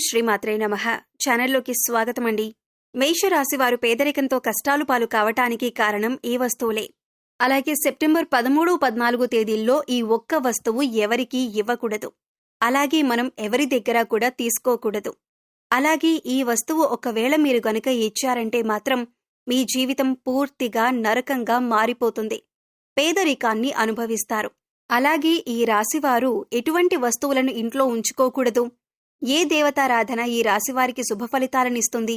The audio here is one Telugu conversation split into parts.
శ్రీమాత్రే నమః. ఛానల్లోకి స్వాగతమండి. మేషరాశివారు పేదరికంతో కష్టాలు పాలు కావటానికి కారణం ఈ వస్తువులే. అలాగే సెప్టెంబర్ 13, 14 తేదీల్లో ఈ ఒక్క వస్తువు ఎవరికీ ఇవ్వకూడదు. అలాగే మనం ఎవరి దగ్గర కూడా తీసుకోకూడదు. అలాగే ఈ వస్తువు ఒకవేళ మీరు గనుక ఇచ్చారంటే మాత్రం మీ జీవితం పూర్తిగా నరకంగా మారిపోతుంది. పేదరికాన్ని అనుభవిస్తారు. అలాగే ఈ రాశివారు ఎటువంటి వస్తువులను ఇంట్లో ఉంచుకోకూడదు. ఏ దేవతారాధన ఈ రాశివారికి శుభ ఫలితాలనిస్తుంది?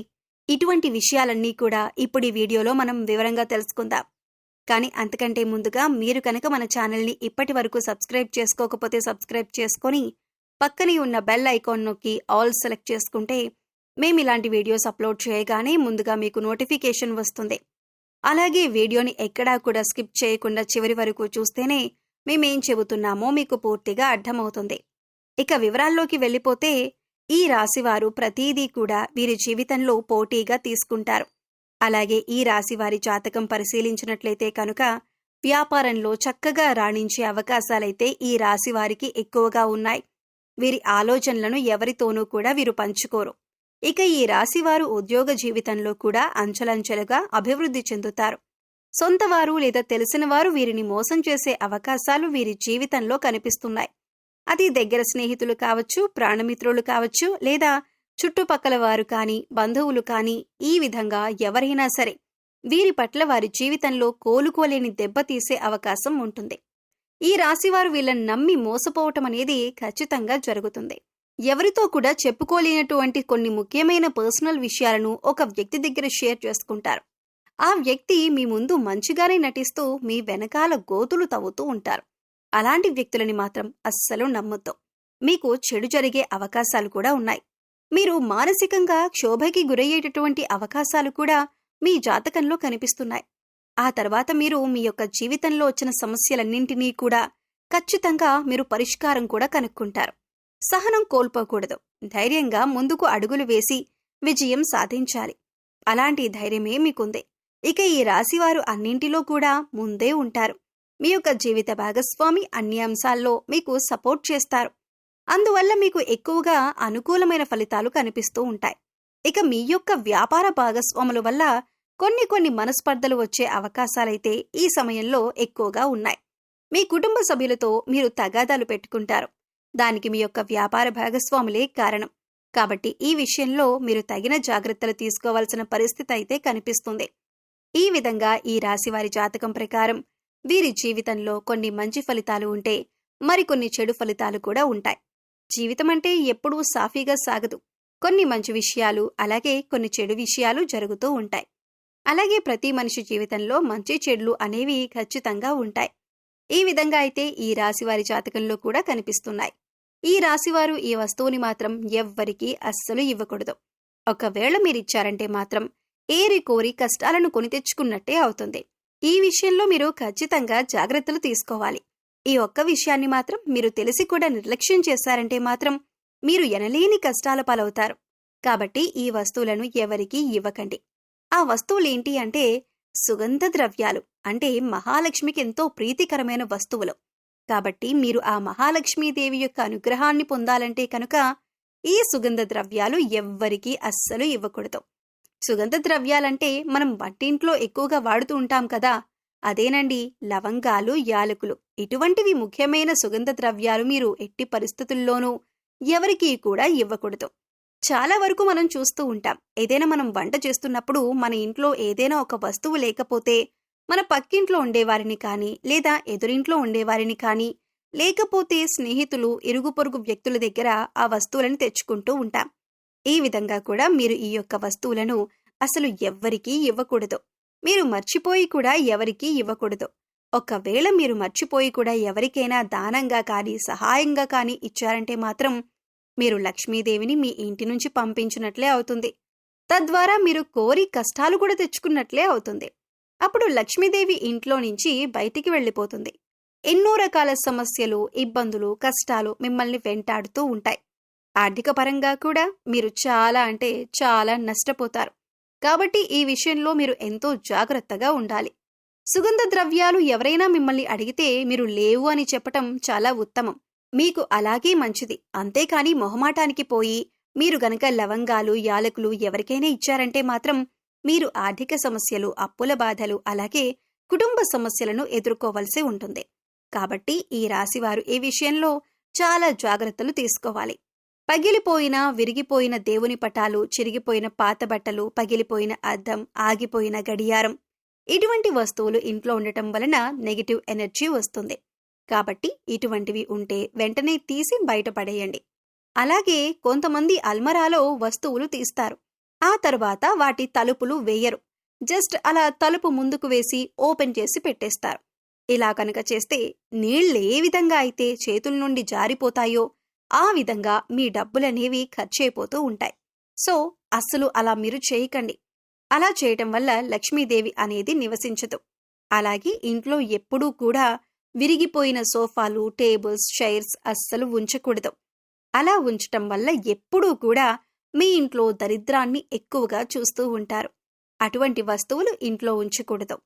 ఇటువంటి విషయాలన్నీ కూడా ఇప్పుడు ఈ వీడియోలో మనం వివరంగా తెలుసుకుందాం. కానీ అంతకంటే ముందుగా మీరు కనుక మన ఛానల్ని ఇప్పటి వరకు సబ్స్క్రైబ్ చేసుకోకపోతే సబ్స్క్రైబ్ చేసుకొని పక్కనే ఉన్న బెల్ ఐకాన్ నొక్కి ఆల్ సెలెక్ట్ చేసుకుంటే మేము ఇలాంటి వీడియోస్ అప్లోడ్ చేయగానే ముందుగా మీకు నోటిఫికేషన్ వస్తుంది. అలాగే వీడియోని ఎక్కడా కూడా స్కిప్ చేయకుండా చివరి వరకు చూస్తేనే మేమేం చెబుతున్నామో మీకు పూర్తిగా అర్థమవుతుంది. ఇక వివరాల్లోకి వెళ్ళిపోతే ఈ రాశివారు ప్రతీదీ కూడా వీరి జీవితంలో పోటీగా తీసుకుంటారు. అలాగే ఈ రాశివారి జాతకం పరిశీలించినట్లయితే కనుక వ్యాపారంలో చక్కగా రాణించే అవకాశాలైతే ఈ రాశివారికి ఎక్కువగా ఉన్నాయి. వీరి ఆలోచనలను ఎవరితోనూ కూడా వీరు పంచుకోరు. ఇక ఈ రాశివారు ఉద్యోగ జీవితంలో కూడా అంచెలంచెలుగా అభివృద్ధి చెందుతారు. సొంతవారు లేదా తెలిసిన వారు వీరిని మోసం చేసే అవకాశాలు వీరి జీవితంలో కనిపిస్తున్నాయి. అది దగ్గర స్నేహితులు కావచ్చు, ప్రాణమిత్రులు కావచ్చు, లేదా చుట్టుపక్కల వారు కానీ, బంధువులు కానీ, ఈ విధంగా ఎవరైనా సరే వీరి పట్ల వారి జీవితంలో కోలుకోలేని దెబ్బతీసే అవకాశం ఉంటుంది. ఈ రాశివారు వీళ్ళని నమ్మి మోసపోవటం అనేది ఖచ్చితంగా జరుగుతుంది. ఎవరితో కూడా చెప్పుకోలేనటువంటి కొన్ని ముఖ్యమైన పర్సనల్ విషయాలను ఒక వ్యక్తి దగ్గర షేర్ చేసుకుంటారు. ఆ వ్యక్తి మీ ముందు మంచిగానే నటిస్తూ మీ వెనకాల గోతులు తవ్వుతూ ఉంటారు. అలాంటి వ్యక్తులని మాత్రం అస్సలు నమ్మొద్దు. మీకు చెడు జరిగే అవకాశాలు కూడా ఉన్నాయి. మీరు మానసికంగా క్షోభకి గురయ్యేటటువంటి అవకాశాలు కూడా మీ జాతకంలో కనిపిస్తున్నాయి. ఆ తర్వాత మీరు మీ యొక్క జీవితంలో వచ్చిన సమస్యలన్నింటినీ కూడా ఖచ్చితంగా మీరు పరిష్కారం కూడా కనుక్కుంటారు. సహనం కోల్పోకూడదు. ధైర్యంగా ముందుకు అడుగులు వేసి విజయం సాధించాలి. అలాంటి ధైర్యమే మీకుంది. ఇక ఈ రాశివారు అన్నింటిలో కూడా ముందే ఉంటారు. మీ యొక్క జీవిత భాగస్వామి అన్ని అంశాల్లో మీకు సపోర్ట్ చేస్తారు. అందువల్ల మీకు ఎక్కువగా అనుకూలమైన ఫలితాలు కనిపిస్తూ ఉంటాయి. ఇక మీ యొక్క వ్యాపార భాగస్వాముల వల్ల కొన్ని మనస్పర్ధలు వచ్చే అవకాశాలైతే ఈ సమయంలో ఎక్కువగా ఉన్నాయి. మీ కుటుంబ సభ్యులతో మీరు తగాదాలు పెట్టుకుంటారు. దానికి మీ యొక్క వ్యాపార భాగస్వాములే కారణం. కాబట్టి ఈ విషయంలో మీరు తగిన జాగ్రత్తలు తీసుకోవాల్సిన పరిస్థితి అయితే కనిపిస్తుంది. ఈ విధంగా ఈ రాశివారి జాతకం ప్రకారం వీరి జీవితంలో కొన్ని మంచి ఫలితాలు ఉంటే మరికొన్ని చెడు ఫలితాలు కూడా ఉంటాయి. జీవితం అంటే ఎప్పుడూ సాఫీగా సాగదు. కొన్ని మంచి విషయాలు అలాగే కొన్ని చెడు విషయాలు జరుగుతూ ఉంటాయి. అలాగే ప్రతి మనిషి జీవితంలో మంచి చెడులు అనేవి ఖచ్చితంగా ఉంటాయి. ఈ విధంగా అయితే ఈ రాశివారి జాతకంలో కూడా కనిపిస్తున్నాయి. ఈ రాశివారు ఈ వస్తువుని మాత్రం ఎవ్వరికీ అస్సలు ఇవ్వకూడదు. ఒకవేళ మీరిచ్చారంటే మాత్రం ఏరి కోరి కష్టాలను కొని తెచ్చుకున్నట్టే అవుతుంది. ఈ విషయంలో మీరు ఖచ్చితంగా జాగ్రత్తలు తీసుకోవాలి. ఈ ఒక్క విషయాన్ని మాత్రం మీరు తెలిసి కూడా నిర్లక్ష్యం చేశారంటే మాత్రం మీరు ఎనలేని కష్టాల పాలవుతారు. కాబట్టి ఈ వస్తువులను ఎవరికీ ఇవ్వకండి. ఆ వస్తువులేంటి అంటే సుగంధ ద్రవ్యాలు, అంటే మహాలక్ష్మికి ఎంతో ప్రీతికరమైన వస్తువులు. కాబట్టి మీరు ఆ మహాలక్ష్మీదేవి యొక్క అనుగ్రహాన్ని పొందాలంటే కనుక ఈ సుగంధ ద్రవ్యాలు ఎవ్వరికీ అస్సలు ఇవ్వకూడదు. సుగంధ ద్రవ్యాలంటే మనం వంటింట్లో ఎక్కువగా వాడుతూ ఉంటాం కదా, అదేనండి లవంగాలు, యాలకులు. ఇటువంటివి ముఖ్యమైన సుగంధ ద్రవ్యాలు మీరు ఎట్టి పరిస్థితుల్లోనూ ఎవరికీ కూడా ఇవ్వకూడదు. చాలా వరకు మనం చూస్తూ ఉంటాం, ఏదైనా మనం వంట చేస్తున్నప్పుడు మన ఇంట్లో ఏదైనా ఒక వస్తువు లేకపోతే మన పక్కింట్లో ఉండేవారిని కానీ, లేదా ఎదురింట్లో ఉండేవారిని కానీ, లేకపోతే స్నేహితులు, ఇరుగు పొరుగు వ్యక్తుల దగ్గర ఆ వస్తువులను తెచ్చుకుంటూ ఉంటాం. ఈ విధంగా కూడా మీరు ఈ యొక్క వస్తువులను అసలు ఎవ్వరికీ ఇవ్వకూడదు. మీరు మర్చిపోయి కూడా ఎవరికీ ఇవ్వకూడదు. ఒకవేళ మీరు మర్చిపోయి కూడా ఎవరికైనా దానంగా కానీ, సహాయంగా కానీ ఇచ్చారంటే మాత్రం మీరు లక్ష్మీదేవిని మీ ఇంటి నుంచి పంపించినట్లే అవుతుంది. తద్వారా మీరు కోరి కష్టాలు కూడా తెచ్చుకున్నట్లే అవుతుంది. అప్పుడు లక్ష్మీదేవి ఇంట్లో నుంచి బయటికి వెళ్ళిపోతుంది. ఎన్నో రకాల సమస్యలు, ఇబ్బందులు, కష్టాలు మిమ్మల్ని వెంటాడుతూ ఉంటాయి. ఆర్థిక పరంగా కూడా మీరు చాలా అంటే చాలా నష్టపోతారు. కాబట్టి ఈ విషయంలో మీరు ఎంతో జాగ్రత్తగా ఉండాలి. సుగంధ ద్రవ్యాలు ఎవరైనా మిమ్మల్ని అడిగితే మీరు లేవు అని చెప్పటం చాలా ఉత్తమం. మీకు అలాగే మంచిది. అంతేకాని మొహమాటానికి పోయి మీరు గనక లవంగాలు, యాలకులు ఎవరికైనా ఇచ్చారంటే మాత్రం మీరు ఆర్థిక సమస్యలు, అప్పుల బాధలు, అలాగే కుటుంబ సమస్యలను ఎదుర్కోవలసి ఉంటుంది. కాబట్టి ఈ రాశివారు ఈ విషయంలో చాలా జాగ్రత్తలు తీసుకోవాలి. పగిలిపోయిన, విరిగిపోయిన దేవుని పటాలు, చిరిగిపోయిన పాత బట్టలు, పగిలిపోయిన అద్దం, ఆగిపోయిన గడియారం ఇటువంటి వస్తువులు ఇంట్లో ఉండటం వలన నెగటివ్ ఎనర్జీ వస్తుంది. కాబట్టి ఇటువంటివి ఉంటే వెంటనే తీసి బయటపడేయండి. అలాగే కొంతమంది అల్మరాలో వస్తువులు తీస్తారు. ఆ తర్వాత వాటి తలుపులు వేయరు. జస్ట్ అలా తలుపు ముందుకు వేసి ఓపెన్ చేసి పెట్టేస్తారు. ఇలా కనుక చేస్తే నీళ్లే విధంగా అయితే చేతుల నుండి జారిపోతాయో ఆ విధంగా మీ డబ్బులనేవి ఖర్చయిపోతూ ఉంటాయి. సో అస్సలు అలా మీరు చేయకండి. అలా చేయటం వల్ల లక్ష్మీదేవి అనేది నివసించదు. అలాగే ఇంట్లో ఎప్పుడూ కూడా విరిగిపోయిన సోఫాలు, టేబుల్స్, చైర్స్ అస్సలు ఉంచకూడదు. అలా ఉంచటం వల్ల ఎప్పుడూ కూడా మీ ఇంట్లో దరిద్రాన్ని ఎక్కువగా చూస్తూ ఉంటారు. అటువంటి వస్తువులు ఇంట్లో ఉంచకూడదు.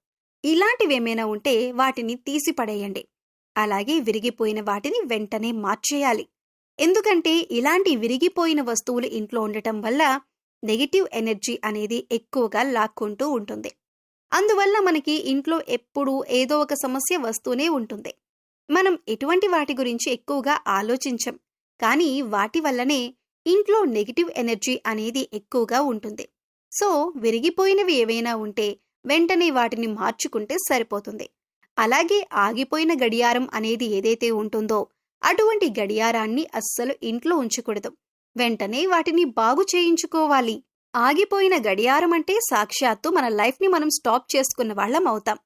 ఇలాంటివేమైనా ఉంటే వాటిని తీసిపడేయండి. అలాగే విరిగిపోయిన వాటిని వెంటనే మార్చేయాలి. ఎందుకంటే ఇలాంటి విరిగిపోయిన వస్తువులు ఇంట్లో ఉండటం వల్ల నెగటివ్ ఎనర్జీ అనేది ఎక్కువగా లాక్కుంటూ ఉంటుంది. అందువల్ల మనకి ఇంట్లో ఎప్పుడూ ఏదో ఒక సమస్య వస్తూనే ఉంటుంది. మనం ఎటువంటి వాటి గురించి ఎక్కువగా ఆలోచించం, కానీ వాటి వల్లనే ఇంట్లో నెగటివ్ ఎనర్జీ అనేది ఎక్కువగా ఉంటుంది. సో విరిగిపోయినవి ఏవైనా ఉంటే వెంటనే వాటిని మార్చుకుంటే సరిపోతుంది. అలాగే ఆగిపోయిన గడియారం అనేది ఏదైతే ఉంటుందో అటువంటి గడియారాన్ని అస్సలు ఇంట్లో ఉంచకూడదు. వెంటనే వాటిని బాగు చేయించుకోవాలి. ఆగిపోయిన గడియారం అంటే సాక్షాత్తు మన లైఫ్ని మనం స్టాప్ చేసుకున్న వాళ్ళం అవుతాం.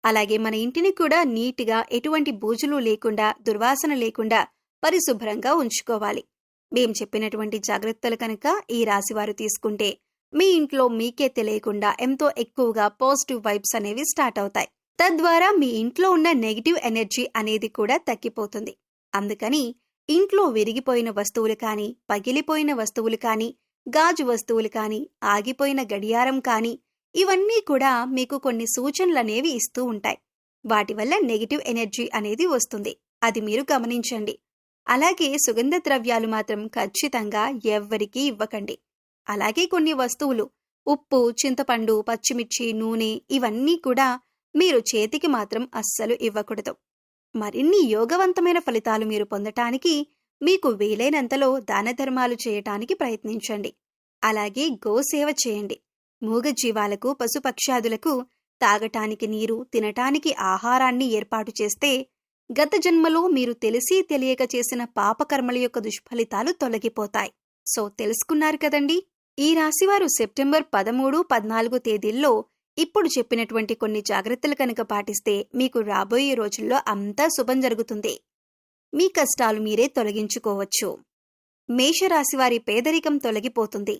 అలాగే మన ఇంటిని కూడా నీట్గా, ఎటువంటి బూజులు లేకుండా, దుర్వాసన లేకుండా పరిశుభ్రంగా ఉంచుకోవాలి. మేం చెప్పినటువంటి జాగ్రత్తలు కనుక ఈ రాశివారు తీసుకుంటే మీ ఇంట్లో మీకే తెలియకుండా ఎంతో ఎక్కువగా పాజిటివ్ వైబ్స్ అనేవి స్టార్ట్ అవుతాయి. తద్వారా మీ ఇంట్లో ఉన్న నెగిటివ్ ఎనర్జీ అనేది కూడా తగ్గిపోతుంది. అందుకని ఇంట్లో విరిగిపోయిన వస్తువులు కానీ, పగిలిపోయిన వస్తువులు కానీ, గాజు వస్తువులు కానీ, ఆగిపోయిన గడియారం కానీ ఇవన్నీ కూడా మీకు కొన్ని సూచనలనేవి ఇస్తూ ఉంటాయి. వాటి వల్ల నెగిటివ్ ఎనర్జీ అనేది వస్తుంది. అది మీరు గమనించండి. అలాగే సుగంధ ద్రవ్యాలు మాత్రం ఖచ్చితంగా ఎవ్వరికీ ఇవ్వకండి. అలాగే కొన్ని వస్తువులు ఉప్పు, చింతపండు, పచ్చిమిర్చి, నూనె ఇవన్నీ కూడా మీరు చేతికి మాత్రం అస్సలు ఇవ్వకూడదు. మరిన్ని యోగవంతమైన ఫలితాలు మీరు పొందటానికి మీకు వీలైనంతలో దాన ధర్మాలు చేయటానికి ప్రయత్నించండి. అలాగే గోసేవ చేయండి. మూగజీవాలకు, పశుపక్షాదులకు తాగటానికి నీరు, తినటానికి ఆహారాన్ని ఏర్పాటు చేస్తే గత జన్మలో మీరు తెలిసి తెలియక చేసిన పాపకర్మల యొక్క దుష్ఫలితాలు తొలగిపోతాయి. సో తెలుసుకున్నారు కదండి. ఈ రాశివారు సెప్టెంబర్ 13, 14 తేదీల్లో ఇప్పుడు చెప్పినటువంటి కొన్ని జాగ్రత్తలు కనుక పాటిస్తే మీకు రాబోయే రోజుల్లో అంతా శుభం జరుగుతుంది. మీ కష్టాలు మీరే తొలగించుకోవచ్చు. మేషరాశివారి పేదరికం తొలగిపోతుంది.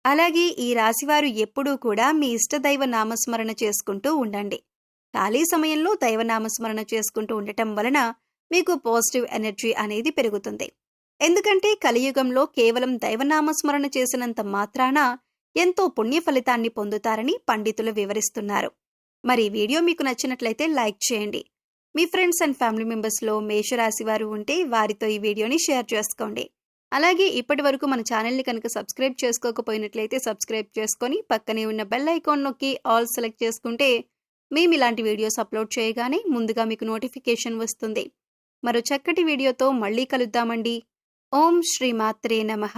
అలాగే ఈ రాశివారు ఎప్పుడూ కూడా మీ ఇష్టదైవ నామస్మరణ చేసుకుంటూ ఉండండి. ఖాళీ సమయంలో దైవనామస్మరణ చేసుకుంటూ ఉండటం వలన మీకు పాజిటివ్ ఎనర్జీ అనేది పెరుగుతుంది. ఎందుకంటే కలియుగంలో కేవలం దైవనామస్మరణ చేసినంత మాత్రాన ఎంతో పుణ్య ఫలితాన్ని పొందుతారని పండితులు వివరిస్తున్నారు. మరి ఈ వీడియో మీకు నచ్చినట్లయితే లైక్ చేయండి. మీ ఫ్రెండ్స్ అండ్ ఫ్యామిలీ మెంబర్స్లో మేషరాశి వారు ఉంటే వారితో ఈ వీడియోని షేర్ చేసుకోండి. అలాగే ఇప్పటి వరకు మన ఛానల్ని కనుక సబ్స్క్రైబ్ చేసుకోకపోయినట్లయితే సబ్స్క్రైబ్ చేసుకొని పక్కనే ఉన్న బెల్ ఐకాన్ నొక్కి ఆల్ సెలెక్ట్ చేసుకుంటే మేము ఇలాంటి వీడియోస్ అప్లోడ్ చేయగానే ముందుగా మీకు నోటిఫికేషన్ వస్తుంది. మరో చక్కటి వీడియోతో మళ్ళీ కలుద్దామండి. ఓం శ్రీ మాత్రే నమః.